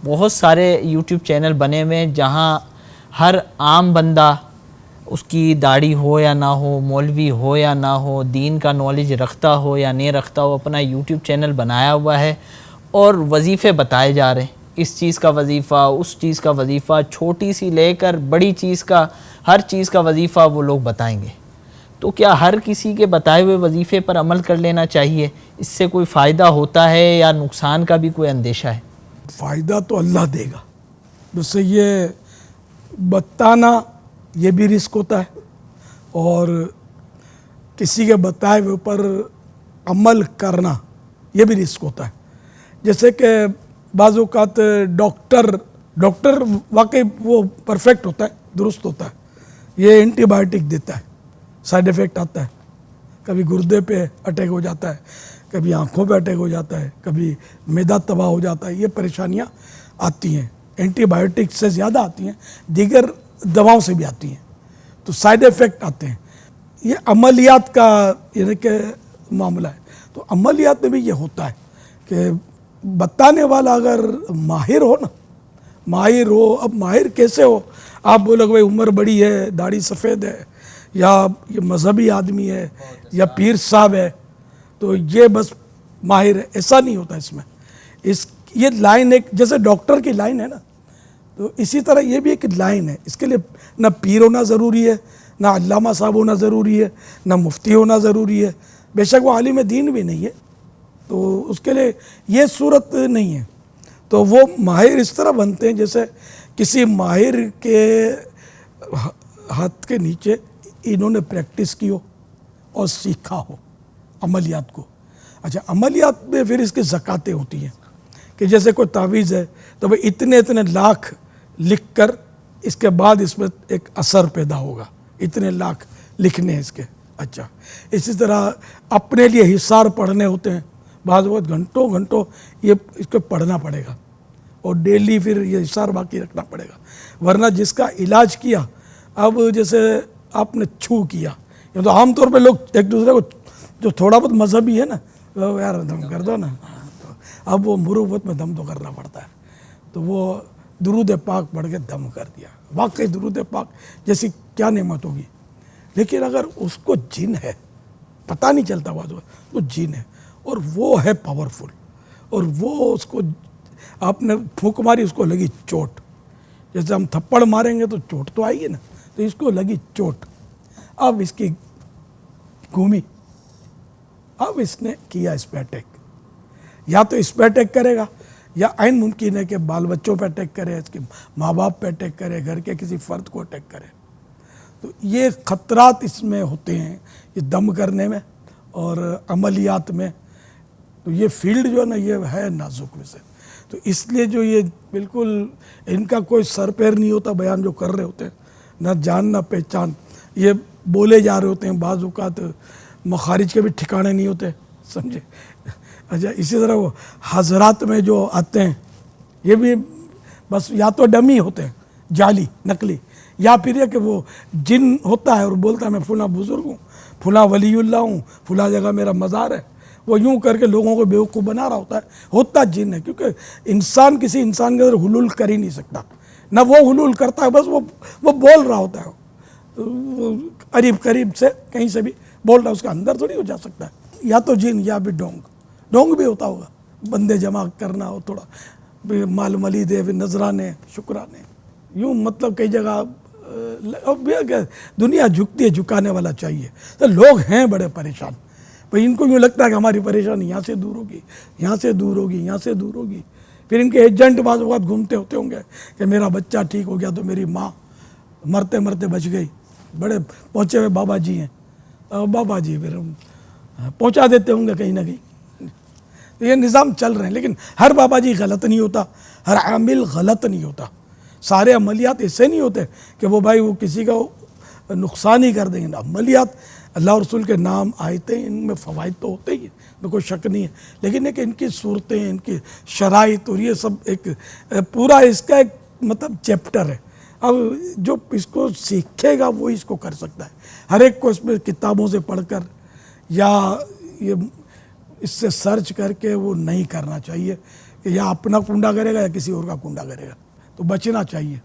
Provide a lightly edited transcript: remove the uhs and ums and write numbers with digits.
بہت سارے YouTube channel بنے ہوئے ہیں جہاں ہر عام بندہ، اس کی داڑھی ہو یا نہ ہو، مولوی ہو یا نہ ہو، دین کا نالج رکھتا ہو یا نہیں رکھتا ہو، اپنا یوٹیوب چینل بنایا ہوا ہے اور وظیفے بتائے جا رہے ہیں، اس چیز کا وظیفہ، اس چیز کا وظیفہ، چھوٹی سی لے کر بڑی چیز کا، ہر چیز کا وظیفہ وہ لوگ بتائیں گے۔ تو کیا ہر کسی کے بتائے ہوئے وظیفے پر عمل کر لینا چاہیے؟ اس سے کوئی فائدہ ہوتا ہے یا نقصان کا بھی کوئی اندیشہ ہے؟ فائدہ تو اللہ دے گا، جس سے یہ بتانا یہ بھی رزق ہوتا ہے، اور کسی کے بتائے ہوئے پر عمل کرنا یہ بھی رزق ہوتا ہے۔ جیسے کہ بعض اوقات ڈاکٹر واقعی وہ پرفیکٹ ہوتا ہے، درست ہوتا ہے، یہ اینٹی بائیوٹک دیتا ہے، سائیڈ ایفیکٹ آتا ہے، کبھی گردے پہ اٹیک ہو جاتا ہے، کبھی آنکھوں پہ اٹیک ہو جاتا ہے، کبھی معدہ تباہ ہو جاتا ہے، یہ پریشانیاں آتی ہیں، اینٹی بائیوٹک سے زیادہ آتی ہیں، دیگر دواؤں سے بھی آتی ہیں، تو سائیڈ ایفیکٹ آتے ہیں۔ یہ عملیات کا یعنی کہ معاملہ ہے، تو عملیات میں بھی یہ ہوتا ہے کہ بتانے والا اگر ماہر ہو نا، ماہر ہو، اب ماہر کیسے ہو؟ آپ بولو کہ بھائی عمر بڑی ہے، داڑھی سفید ہے، یا یہ مذہبی آدمی ہے، یا پیر صاحب ہے، تو یہ بس ماہر ہے، ایسا نہیں ہوتا اس میں۔ یہ لائن ایک جیسے ڈاکٹر کی لائن ہے نا، تو اسی طرح یہ بھی ایک لائن ہے، اس کے لیے نہ پیر ہونا ضروری ہے، نہ علامہ صاحب ہونا ضروری ہے، نہ مفتی ہونا ضروری ہے، بے شک وہ عالم دین بھی نہیں ہے، تو اس کے لیے یہ صورت نہیں ہے۔ تو وہ ماہر اس طرح بنتے ہیں جیسے کسی ماہر کے ہاتھ کے نیچے انہوں نے پریکٹس کی ہو اور سیکھا ہو عملیات کو۔ اچھا، عملیات میں پھر اس کی زکاتیں ہوتی ہیں کہ جیسے کوئی تعویذ ہے تو بھئی اتنے لاکھ لکھ کر اس کے بعد اس میں ایک اثر پیدا ہوگا، اتنے لاکھ لکھنے ہیں اس کے۔ اچھا، اسی طرح اپنے لیے حصار پڑھنے ہوتے ہیں، بعض وقت گھنٹوں یہ اس کو پڑھنا پڑے گا، اور ڈیلی پھر یہ حصار باقی رکھنا پڑے گا، ورنہ جس کا علاج کیا، اب جیسے آپ نے چھو کیا، یہ تو عام طور پہ لوگ ایک دوسرے کو جو تھوڑا بہت مذہبی ہے نا، یار دم کر دو نا، اب وہ مروت میں دم تو کرنا پڑتا ہے، تو وہ درود پاک پڑھ کے دم کر دیا۔ واقعی درود پاک جیسی کیا نعمت ہوگی، لیکن اگر اس کو جن ہے، پتہ نہیں چلتا وہ جن ہے، اور وہ ہے پاورفل، اور وہ اس کو آپ نے پھونک ماری، اس کو لگی چوٹ، جیسے ہم تھپڑ ماریں گے تو چوٹ تو آئی ہے نا، تو اس کو لگی چوٹ، اب اس کی گھومی، اب اس نے کیا اس پہ اٹیک، یا تو اس پہ اٹیک کرے گا، یا عین ممکن ہے کہ بال بچوں پہ اٹیک کرے، اس کے ماں باپ پہ اٹیک کرے، گھر کے کسی فرد کو اٹیک کرے۔ تو یہ خطرات اس میں ہوتے ہیں، یہ دم کرنے میں اور عملیات میں، تو یہ فیلڈ جو ہے نا یہ ہے نازک ویسے، تو اس لیے جو یہ بالکل ان کا کوئی سر پیر نہیں ہوتا، بیان جو کر رہے ہوتے ہیں، نہ جان نہ پہچان، یہ بولے جا رہے ہوتے ہیں، بعض اوقات مخارج کے بھی ٹھکانے نہیں ہوتے، سمجھے۔ اچھا، اسی طرح وہ حضرات میں جو آتے ہیں، یہ بھی بس یا تو ڈمی ہوتے ہیں، جعلی، نقلی، یا پھر یہ کہ وہ جن ہوتا ہے اور بولتا ہے میں فلاں بزرگ ہوں، فلاں ولی اللہ ہوں، فلاں جگہ میرا مزار ہے، وہ یوں کر کے لوگوں کو بیوقوف بنا رہا ہوتا جن ہے، کیونکہ انسان کسی انسان کے اندر حلول کر ہی نہیں سکتا، نہ وہ حلول کرتا ہے، بس وہ بول رہا ہوتا ہے، قریب سے کہیں سے بھی بول رہا ہے، اس کا اندر تھوڑی ہو جا سکتا ہے، یا تو جن یا بھی ڈونگ بھی ہوتا ہوگا، بندے جمع کرنا ہو، تھوڑا مال ملی دے، نذرانے، شکرانے، یوں مطلب کئی جگہ دنیا جھکتی ہے، جھکانے والا چاہیے، تو لوگ ہیں بڑے پریشان، بھئی ان کو یوں لگتا ہے کہ ہماری پریشانی یہاں سے دور ہوگی، یہاں سے دور ہوگی، یہاں سے دور ہوگی، پھر ان کے ایجنٹ بعض اوقات گھومتے ہوتے ہوں گے کہ میرا بچہ ٹھیک ہو گیا تو میری ماں مرتے بچ گئی، بڑے پہنچے ہوئے بابا جی ہیں، بابا جی پھر پہنچا دیتے ہوں گے کہیں نہ کہیں، تو یہ نظام چل رہے ہیں، لیکن ہر بابا جی غلط نہیں ہوتا، ہر عامل غلط نہیں ہوتا، سارے عملیات ایسے نہیں ہوتے کہ وہ بھائی وہ کسی کا نقصان ہی کر دیں گے، عملیات اللہ اور رسول کے نام آیتیں، ان میں فوائد تو ہوتے ہی ہیں، میں کوئی شک نہیں ہے، لیکن ایک ان کی صورتیں، ان کی شرائط، اور یہ سب ایک پورا اس کا ایک مطلب چیپٹر ہے۔ اب جو اس کو سیکھے گا وہ اس کو کر سکتا ہے، ہر ایک کو اس میں کتابوں سے پڑھ کر یا یہ اس سے سرچ کر کے وہ نہیں کرنا چاہیے، کہ یا اپنا کنڈا کرے گا یا کسی اور کا کنڈا کرے گا. تو بچنا چاہیے.